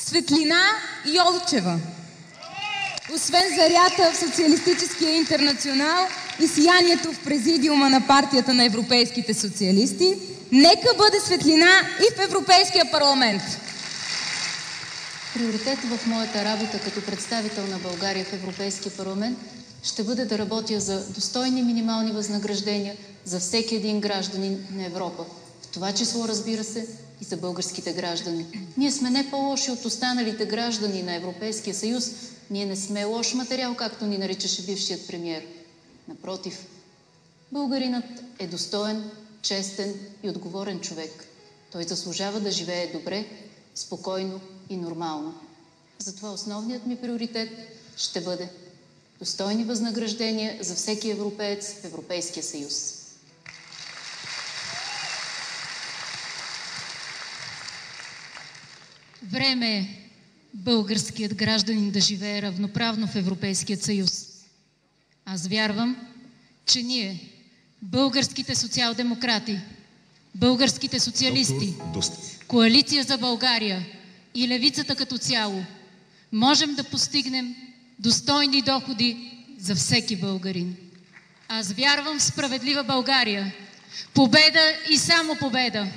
Светлина Йолчева. Освен зарята в Социалистическия интернационал и сиянието в президиума на партията на европейските социалисти, нека бъде светлина и в Европейския парламент. Приоритет в моята работа като представител на България в Европейския парламент ще бъде да работя за достойни минимални възнаграждения за всеки един гражданин на Европа. В това число, разбира се, и за българските граждани. Ние сме не по-лоши от останалите граждани на Европейския съюз. Ние не сме лош материал, както ни наричаше бившият премиер. Напротив, българинът е достоен, честен и отговорен човек. Той заслужава да живее добре, спокойно и нормално. Затова основният ми приоритет ще бъде достойни възнаграждения за всеки европеец в Европейския съюз. Време е българският гражданин да живее равноправно в Европейския съюз. Аз вярвам, че ние, българските социал-демократи, българските социалисти, Коалиция за България и левицата като цяло, можем да постигнем достойни доходи за всеки българин. Аз вярвам в справедлива България. Победа и само победа!